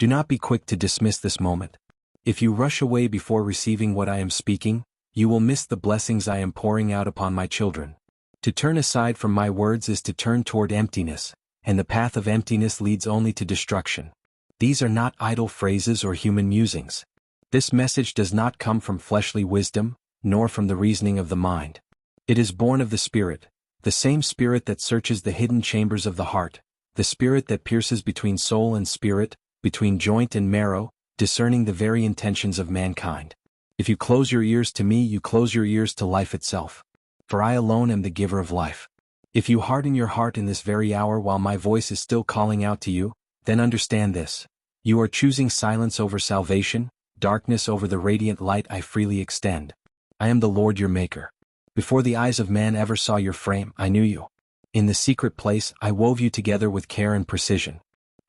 Do not be quick to dismiss this moment. If you rush away before receiving what I am speaking, you will miss the blessings I am pouring out upon my children. To turn aside from my words is to turn toward emptiness, and the path of emptiness leads only to destruction. These are not idle phrases or human musings. This message does not come from fleshly wisdom, nor from the reasoning of the mind. It is born of the Spirit, the same Spirit that searches the hidden chambers of the heart, the Spirit that pierces between soul and spirit, between joint and marrow, discerning the very intentions of mankind. If you close your ears to me, you close your ears to life itself. For I alone am the giver of life. If you harden your heart in this very hour while my voice is still calling out to you, then understand this. You are choosing silence over salvation, darkness over the radiant light I freely extend. I am the Lord your Maker. Before the eyes of man ever saw your frame, I knew you. In the secret place, I wove you together with care and precision.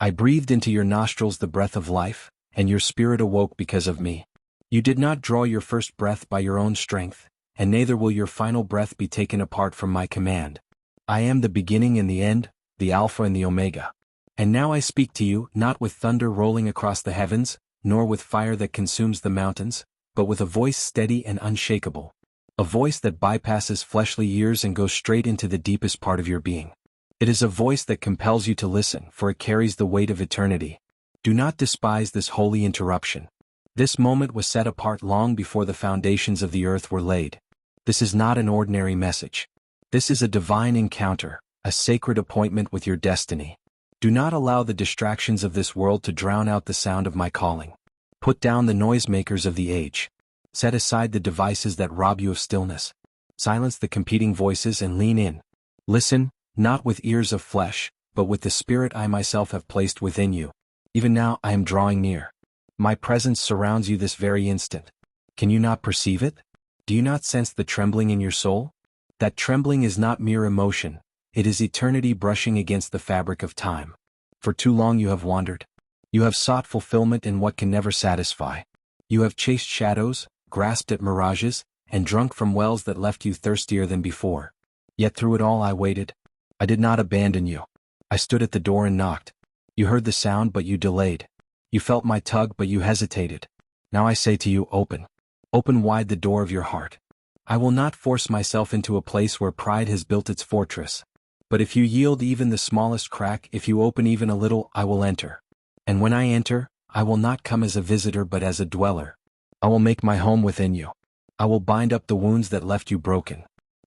I breathed into your nostrils the breath of life, and your spirit awoke because of me. You did not draw your first breath by your own strength, and neither will your final breath be taken apart from my command. I am the beginning and the end, the Alpha and the Omega. And now I speak to you, not with thunder rolling across the heavens, nor with fire that consumes the mountains, but with a voice steady and unshakable. A voice that bypasses fleshly ears and goes straight into the deepest part of your being. It is a voice that compels you to listen, for it carries the weight of eternity. Do not despise this holy interruption. This moment was set apart long before the foundations of the earth were laid. This is not an ordinary message. This is a divine encounter, a sacred appointment with your destiny. Do not allow the distractions of this world to drown out the sound of my calling. Put down the noisemakers of the age. Set aside the devices that rob you of stillness. Silence the competing voices and lean in. Listen, not with ears of flesh, but with the Spirit I myself have placed within you. Even now I am drawing near. My presence surrounds you this very instant. Can you not perceive it? Do you not sense the trembling in your soul? That trembling is not mere emotion, it is eternity brushing against the fabric of time. For too long you have wandered. You have sought fulfillment in what can never satisfy. You have chased shadows, grasped at mirages, and drunk from wells that left you thirstier than before. Yet through it all I waited. I did not abandon you. I stood at the door and knocked. You heard the sound, but you delayed. You felt my tug, but you hesitated. Now I say to you, open. Open wide the door of your heart. I will not force myself into a place where pride has built its fortress. But if you yield even the smallest crack, if you open even a little, I will enter. And when I enter, I will not come as a visitor but as a dweller. I will make my home within you. I will bind up the wounds that left you broken.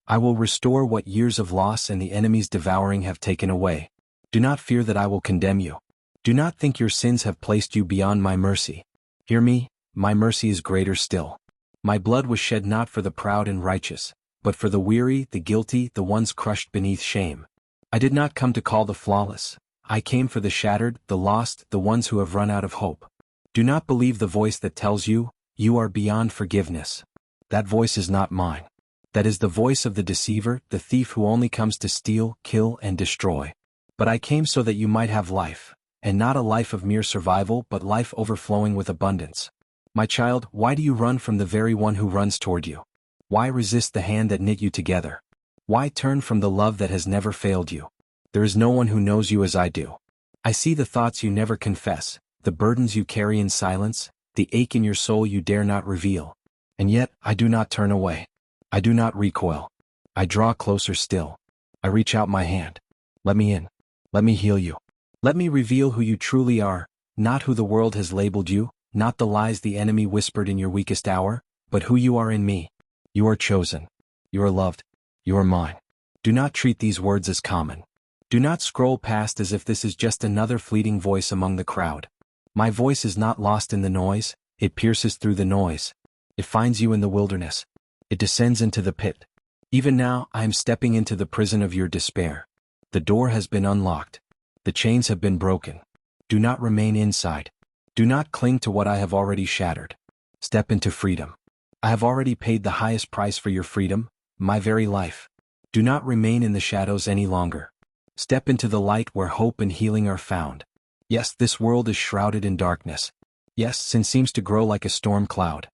I will restore what years of loss and the enemy's devouring have taken away. Do not fear that I will condemn you. Do not think your sins have placed you beyond my mercy. Hear me, my mercy is greater still. My blood was shed not for the proud and righteous, but for the weary, the guilty, the ones crushed beneath shame. I did not come to call the flawless. I came for the shattered, the lost, the ones who have run out of hope. Do not believe the voice that tells you, you are beyond forgiveness. That voice is not mine. That is the voice of the deceiver, the thief who only comes to steal, kill, and destroy. But I came so that you might have life, and not a life of mere survival but life overflowing with abundance. My child, why do you run from the very one who runs toward you? Why resist the hand that knit you together? Why turn from the love that has never failed you? There is no one who knows you as I do. I see the thoughts you never confess, the burdens you carry in silence, the ache in your soul you dare not reveal. And yet, I do not turn away. I do not recoil. I draw closer still. I reach out my hand. Let me in. Let me heal you. Let me reveal who you truly are, not who the world has labeled you, not the lies the enemy whispered in your weakest hour, but who you are in me. You are chosen. You are loved. You are mine. Do not treat these words as common. Do not scroll past as if this is just another fleeting voice among the crowd. My voice is not lost in the noise, it pierces through the noise. It finds you in the wilderness. It descends into the pit. Even now, I am stepping into the prison of your despair. The door has been unlocked. The chains have been broken. Do not remain inside. Do not cling to what I have already shattered. Step into freedom. I have already paid the highest price for your freedom, my very life. Do not remain in the shadows any longer. Step into the light where hope and healing are found. Yes, this world is shrouded in darkness. Yes, sin seems to grow like a storm cloud.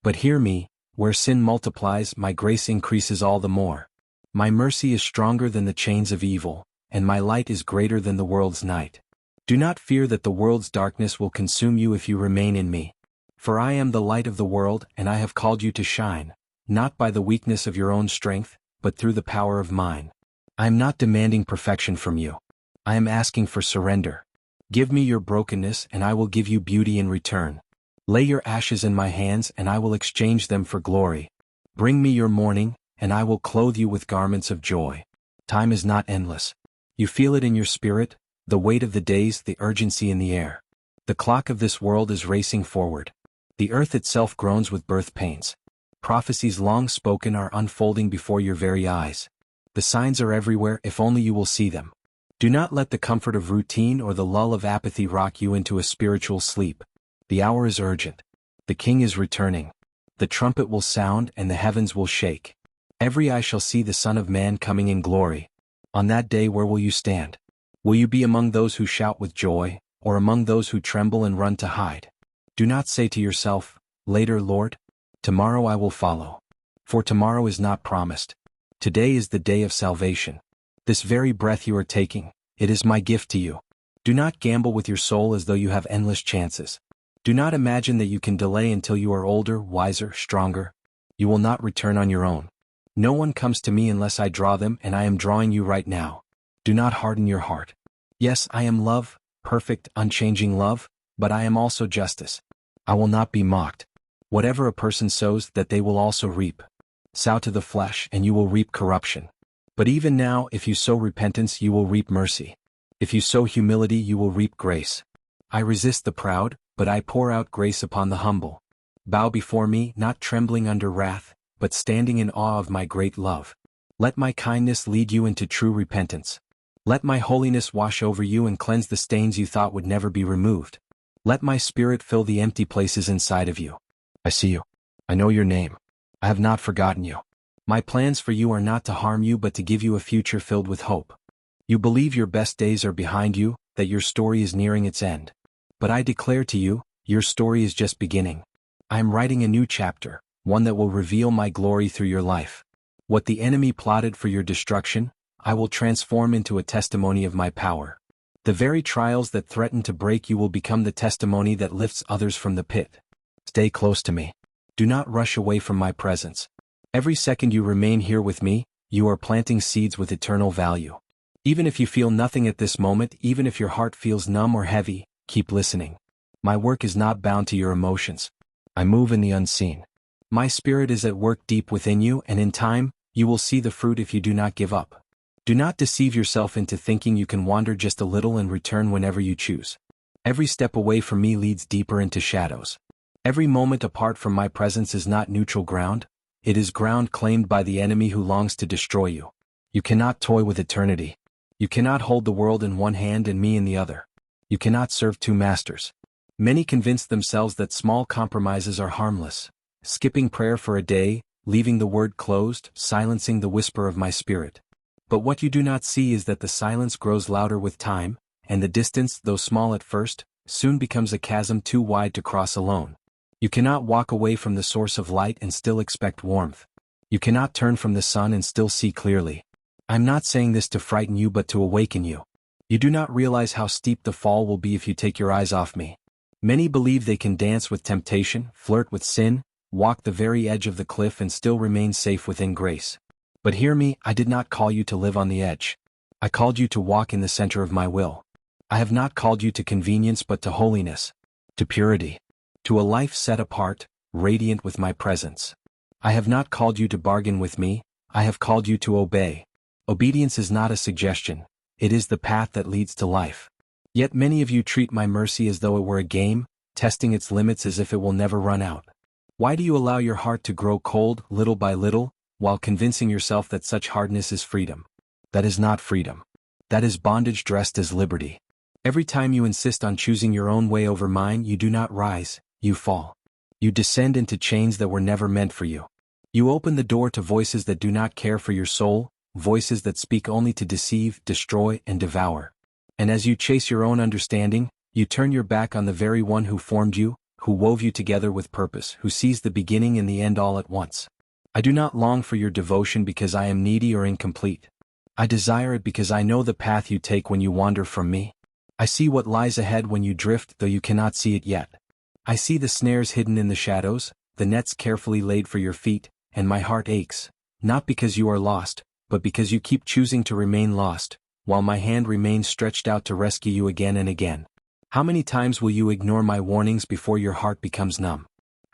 But hear me, where sin multiplies, my grace increases all the more. My mercy is stronger than the chains of evil, and my light is greater than the world's night. Do not fear that the world's darkness will consume you if you remain in me. For I am the light of the world, and I have called you to shine, not by the weakness of your own strength, but through the power of mine. I am not demanding perfection from you. I am asking for surrender. Give me your brokenness, and I will give you beauty in return. Lay your ashes in my hands, and I will exchange them for glory. Bring me your mourning, and I will clothe you with garments of joy. Time is not endless. You feel it in your spirit, the weight of the days, the urgency in the air. The clock of this world is racing forward. The earth itself groans with birth pains. Prophecies long spoken are unfolding before your very eyes. The signs are everywhere if only you will see them. Do not let the comfort of routine or the lull of apathy rock you into a spiritual sleep. The hour is urgent. The King is returning. The trumpet will sound and the heavens will shake. Every eye shall see the Son of Man coming in glory. On that day where will you stand? Will you be among those who shout with joy, or among those who tremble and run to hide? Do not say to yourself, "Later, Lord. Tomorrow I will follow." For tomorrow is not promised. Today is the day of salvation. This very breath you are taking, it is my gift to you. Do not gamble with your soul as though you have endless chances. Do not imagine that you can delay until you are older, wiser, stronger. You will not return on your own. No one comes to me unless I draw them, and I am drawing you right now. Do not harden your heart. Yes, I am love, perfect, unchanging love, but I am also justice. I will not be mocked. Whatever a person sows, that they will also reap. Sow to the flesh, and you will reap corruption. But even now, if you sow repentance, you will reap mercy. If you sow humility, you will reap grace. I resist the proud, but I pour out grace upon the humble. Bow before me, not trembling under wrath, but standing in awe of my great love. Let my kindness lead you into true repentance. Let my holiness wash over you and cleanse the stains you thought would never be removed. Let my spirit fill the empty places inside of you. I see you. I know your name. I have not forgotten you. My plans for you are not to harm you but to give you a future filled with hope. You believe your best days are behind you, that your story is nearing its end. But I declare to you, your story is just beginning. I am writing a new chapter, one that will reveal my glory through your life. What the enemy plotted for your destruction, I will transform into a testimony of my power. The very trials that threaten to break you will become the testimony that lifts others from the pit. Stay close to me. Do not rush away from my presence. Every second you remain here with me, you are planting seeds with eternal value. Even if you feel nothing at this moment, even if your heart feels numb or heavy, keep listening. My work is not bound to your emotions. I move in the unseen. My spirit is at work deep within you, and in time, you will see the fruit if you do not give up. Do not deceive yourself into thinking you can wander just a little and return whenever you choose. Every step away from me leads deeper into shadows. Every moment apart from my presence is not neutral ground, it is ground claimed by the enemy who longs to destroy you. You cannot toy with eternity. You cannot hold the world in one hand and me in the other. You cannot serve two masters. Many convince themselves that small compromises are harmless. Skipping prayer for a day, leaving the word closed, silencing the whisper of my spirit. But what you do not see is that the silence grows louder with time, and the distance, though small at first, soon becomes a chasm too wide to cross alone. You cannot walk away from the source of light and still expect warmth. You cannot turn from the sun and still see clearly. I'm not saying this to frighten you but to awaken you. You do not realize how steep the fall will be if you take your eyes off me. Many believe they can dance with temptation, flirt with sin, walk the very edge of the cliff and still remain safe within grace. But hear me, I did not call you to live on the edge. I called you to walk in the center of my will. I have not called you to convenience but to holiness, to purity, to a life set apart, radiant with my presence. I have not called you to bargain with me, I have called you to obey. Obedience is not a suggestion, it is the path that leads to life. Yet many of you treat my mercy as though it were a game, testing its limits as if it will never run out. Why do you allow your heart to grow cold, little by little, while convincing yourself that such hardness is freedom? That is not freedom. That is bondage dressed as liberty. Every time you insist on choosing your own way over mine, you do not rise, you fall. You descend into chains that were never meant for you. You open the door to voices that do not care for your soul, voices that speak only to deceive, destroy, and devour. And as you chase your own understanding, you turn your back on the very one who formed you, who wove you together with purpose, who sees the beginning and the end all at once. I do not long for your devotion because I am needy or incomplete. I desire it because I know the path you take when you wander from me. I see what lies ahead when you drift, though you cannot see it yet. I see the snares hidden in the shadows, the nets carefully laid for your feet, and my heart aches, not because you are lost, but because you keep choosing to remain lost, while my hand remains stretched out to rescue you again and again. How many times will you ignore my warnings before your heart becomes numb?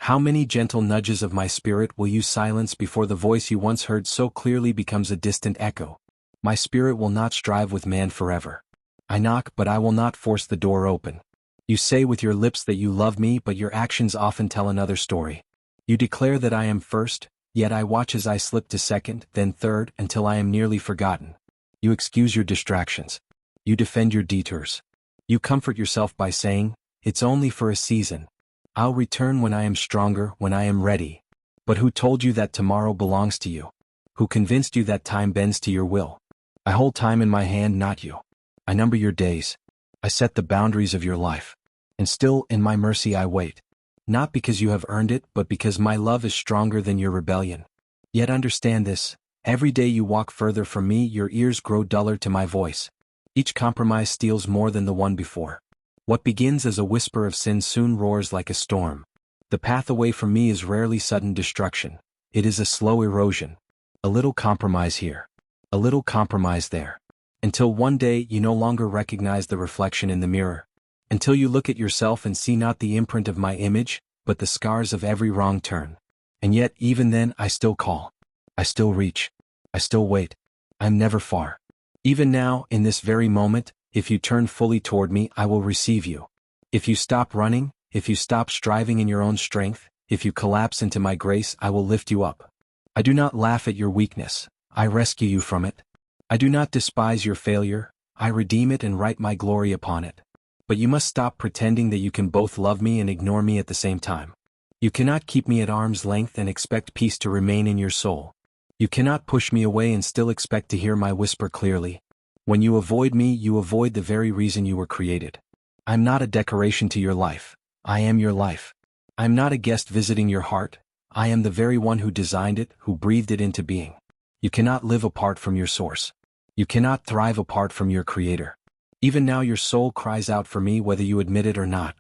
How many gentle nudges of my spirit will you silence before the voice you once heard so clearly becomes a distant echo? My spirit will not strive with man forever. I knock, but I will not force the door open. You say with your lips that you love me, but your actions often tell another story. You declare that I am first, yet I watch as I slip to second, then third, until I am nearly forgotten. You excuse your distractions. You defend your detours. You comfort yourself by saying, "It's only for a season. I'll return when I am stronger, when I am ready." But who told you that tomorrow belongs to you? Who convinced you that time bends to your will? I hold time in my hand, not you. I number your days. I set the boundaries of your life. And still, in my mercy I wait. Not because you have earned it, but because my love is stronger than your rebellion. Yet understand this, every day you walk further from me, your ears grow duller to my voice. Each compromise steals more than the one before. What begins as a whisper of sin soon roars like a storm. The path away from me is rarely sudden destruction. It is a slow erosion. A little compromise here. A little compromise there. Until one day you no longer recognize the reflection in the mirror. Until you look at yourself and see not the imprint of my image, but the scars of every wrong turn. And yet, even then, I still call. I still reach. I still wait. I am never far. Even now, in this very moment, if you turn fully toward me, I will receive you. If you stop running, if you stop striving in your own strength, if you collapse into my grace, I will lift you up. I do not laugh at your weakness. I rescue you from it. I do not despise your failure. I redeem it and write my glory upon it. But you must stop pretending that you can both love me and ignore me at the same time. You cannot keep me at arm's length and expect peace to remain in your soul. You cannot push me away and still expect to hear my whisper clearly. When you avoid me, you avoid the very reason you were created. I am not a decoration to your life. I am your life. I am not a guest visiting your heart. I am the very one who designed it, who breathed it into being. You cannot live apart from your source. You cannot thrive apart from your creator. Even now your soul cries out for me whether you admit it or not.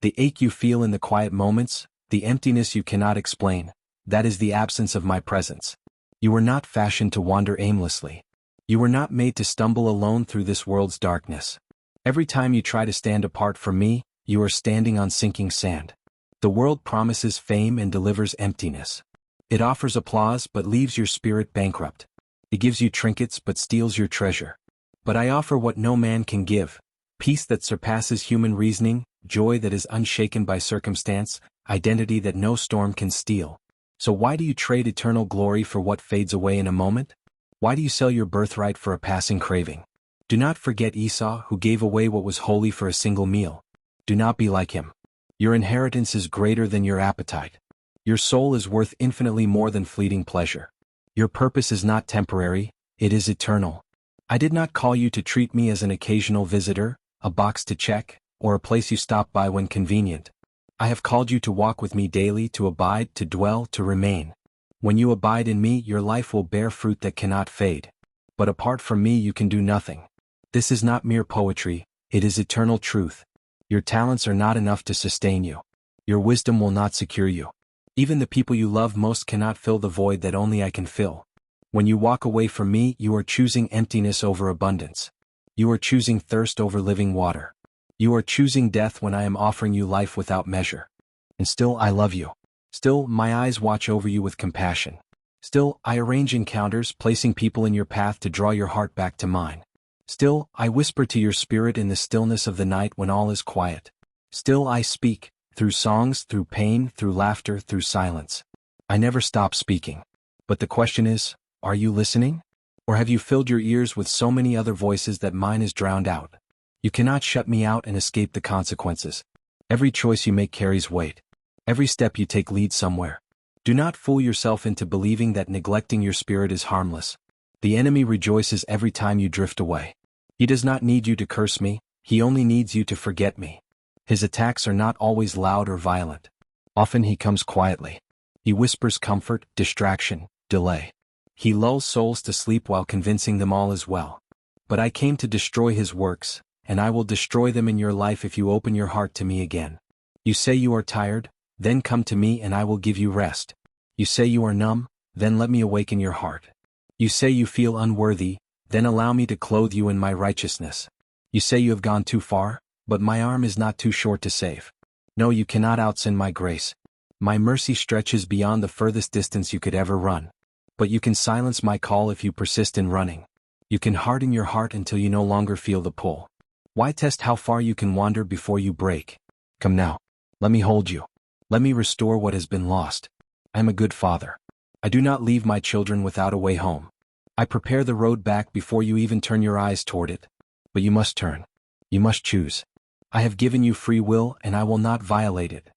The ache you feel in the quiet moments, the emptiness you cannot explain, that is the absence of my presence. You were not fashioned to wander aimlessly. You were not made to stumble alone through this world's darkness. Every time you try to stand apart from me, you are standing on sinking sand. The world promises fame and delivers emptiness. It offers applause but leaves your spirit bankrupt. It gives you trinkets but steals your treasure. But I offer what no man can give, peace that surpasses human reasoning, joy that is unshaken by circumstance, identity that no storm can steal. So why do you trade eternal glory for what fades away in a moment? Why do you sell your birthright for a passing craving? Do not forget Esau, who gave away what was holy for a single meal. Do not be like him. Your inheritance is greater than your appetite. Your soul is worth infinitely more than fleeting pleasure. Your purpose is not temporary, it is eternal. I did not call you to treat me as an occasional visitor, a box to check, or a place you stop by when convenient. I have called you to walk with me daily, to abide, to dwell, to remain. When you abide in me, your life will bear fruit that cannot fade. But apart from me you can do nothing. This is not mere poetry, it is eternal truth. Your talents are not enough to sustain you. Your wisdom will not secure you. Even the people you love most cannot fill the void that only I can fill. When you walk away from me, you are choosing emptiness over abundance. You are choosing thirst over living water. You are choosing death when I am offering you life without measure. And still I love you. Still, my eyes watch over you with compassion. Still, I arrange encounters, placing people in your path to draw your heart back to mine. Still, I whisper to your spirit in the stillness of the night when all is quiet. Still I speak, through songs, through pain, through laughter, through silence. I never stop speaking. But the question is, are you listening? Or have you filled your ears with so many other voices that mine is drowned out? You cannot shut me out and escape the consequences. Every choice you make carries weight. Every step you take leads somewhere. Do not fool yourself into believing that neglecting your spirit is harmless. The enemy rejoices every time you drift away. He does not need you to curse me, he only needs you to forget me. His attacks are not always loud or violent. Often he comes quietly. He whispers comfort, distraction, delay. He lulls souls to sleep while convincing them all is well. But I came to destroy his works, and I will destroy them in your life if you open your heart to me again. You say you are tired, then come to me and I will give you rest. You say you are numb, then let me awaken your heart. You say you feel unworthy, then allow me to clothe you in my righteousness. You say you have gone too far, but my arm is not too short to save. No, you cannot outsin my grace. My mercy stretches beyond the furthest distance you could ever run. But you can silence my call if you persist in running. You can harden your heart until you no longer feel the pull. Why test how far you can wander before you break? Come now. Let me hold you. Let me restore what has been lost. I am a good father. I do not leave my children without a way home. I prepare the road back before you even turn your eyes toward it. But you must turn. You must choose. I have given you free will and I will not violate it.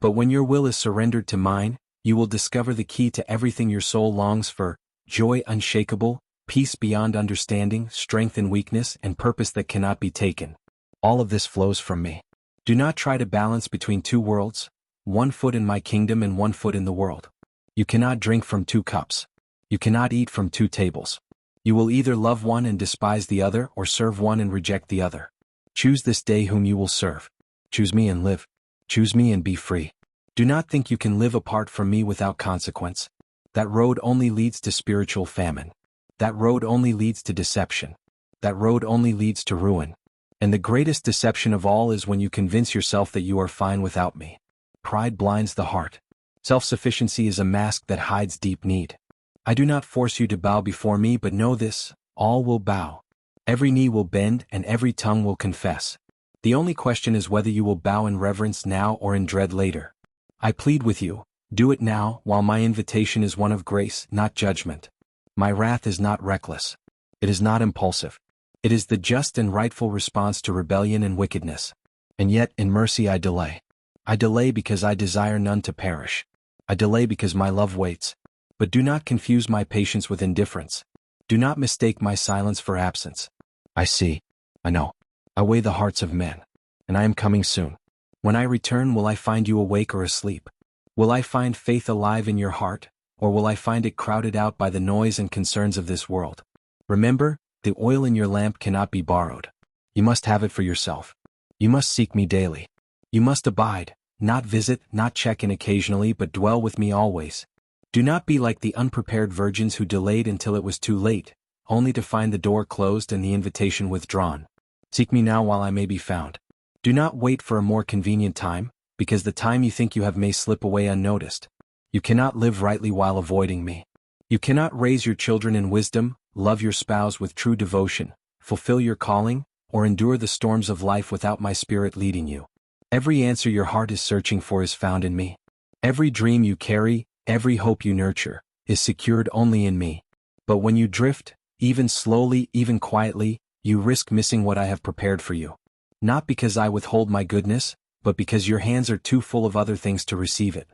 But when your will is surrendered to mine, you will discover the key to everything your soul longs for: joy unshakable, peace beyond understanding, strength in weakness, and purpose that cannot be taken. All of this flows from me. Do not try to balance between two worlds, one foot in my kingdom and one foot in the world. You cannot drink from two cups. You cannot eat from two tables. You will either love one and despise the other or serve one and reject the other. Choose this day whom you will serve. Choose me and live. Choose me and be free. Do not think you can live apart from me without consequence. That road only leads to spiritual famine. That road only leads to deception. That road only leads to ruin. And the greatest deception of all is when you convince yourself that you are fine without me. Pride blinds the heart. Self-sufficiency is a mask that hides deep need. I do not force you to bow before me, but know this: all will bow. Every knee will bend and every tongue will confess. The only question is whether you will bow in reverence now or in dread later. I plead with you, do it now, while my invitation is one of grace, not judgment. My wrath is not reckless. It is not impulsive. It is the just and rightful response to rebellion and wickedness. And yet, in mercy I delay. I delay because I desire none to perish. I delay because my love waits. But do not confuse my patience with indifference. Do not mistake my silence for absence. I see. I know. I weigh the hearts of men. And I am coming soon. When I return, will I find you awake or asleep? Will I find faith alive in your heart, or will I find it crowded out by the noise and concerns of this world? Remember, the oil in your lamp cannot be borrowed. You must have it for yourself. You must seek me daily. You must abide, not visit, not check in occasionally, but dwell with me always. Do not be like the unprepared virgins who delayed until it was too late, only to find the door closed and the invitation withdrawn. Seek me now while I may be found. Do not wait for a more convenient time, because the time you think you have may slip away unnoticed. You cannot live rightly while avoiding me. You cannot raise your children in wisdom, love your spouse with true devotion, fulfill your calling, or endure the storms of life without my Spirit leading you. Every answer your heart is searching for is found in me. Every dream you carry, every hope you nurture, is secured only in me. But when you drift, even slowly, even quietly, you risk missing what I have prepared for you. Not because I withhold my goodness, but because your hands are too full of other things to receive it.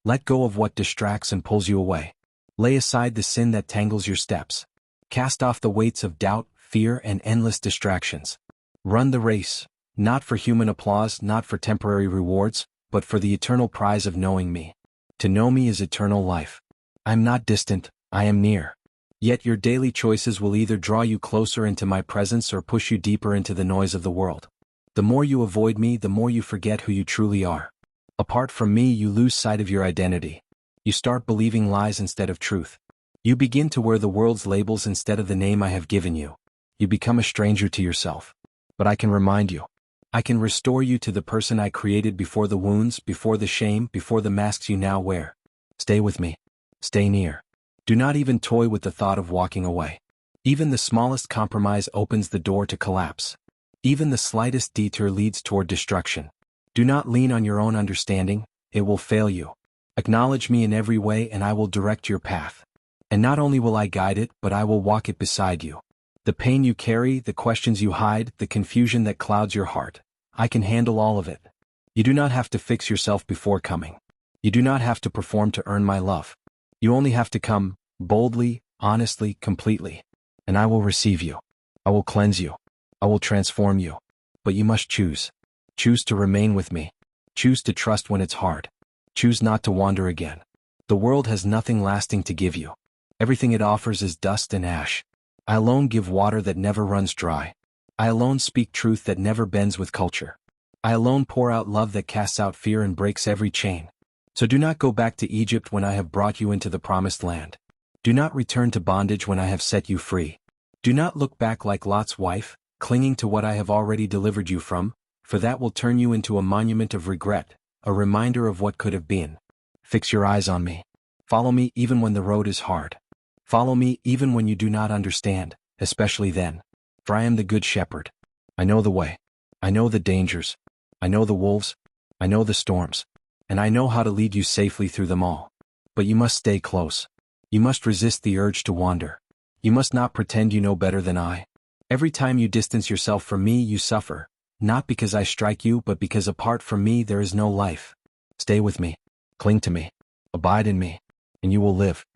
Let go of what distracts and pulls you away. Lay aside the sin that tangles your steps. Cast off the weights of doubt, fear, and endless distractions. Run the race, not for human applause, not for temporary rewards, but for the eternal prize of knowing me. To know me is eternal life. I am not distant, I am near. Yet your daily choices will either draw you closer into my presence or push you deeper into the noise of the world. The more you avoid me, the more you forget who you truly are. Apart from me, you lose sight of your identity. You start believing lies instead of truth. You begin to wear the world's labels instead of the name I have given you. You become a stranger to yourself. But I can remind you. I can restore you to the person I created before the wounds, before the shame, before the masks you now wear. Stay with me. Stay near. Do not even toy with the thought of walking away. Even the smallest compromise opens the door to collapse. Even the slightest detour leads toward destruction. Do not lean on your own understanding, it will fail you. Acknowledge me in every way and I will direct your path. And not only will I guide it, but I will walk it beside you. The pain you carry, the questions you hide, the confusion that clouds your heart, I can handle all of it. You do not have to fix yourself before coming. You do not have to perform to earn my love. You only have to come, boldly, honestly, completely. And I will receive you. I will cleanse you. I will transform you. But you must choose. Choose to remain with me. Choose to trust when it's hard. Choose not to wander again. The world has nothing lasting to give you. Everything it offers is dust and ash. I alone give water that never runs dry. I alone speak truth that never bends with culture. I alone pour out love that casts out fear and breaks every chain. So do not go back to Egypt when I have brought you into the promised land. Do not return to bondage when I have set you free. Do not look back like Lot's wife, clinging to what I have already delivered you from, for that will turn you into a monument of regret, a reminder of what could have been. Fix your eyes on me. Follow me even when the road is hard. Follow me even when you do not understand, especially then. For I am the good shepherd. I know the way. I know the dangers. I know the wolves. I know the storms. And I know how to lead you safely through them all. But you must stay close. You must resist the urge to wander. You must not pretend you know better than I. Every time you distance yourself from me, you suffer, not because I strike you, but because apart from me there is no life. Stay with me. Cling to me. Abide in me. And you will live.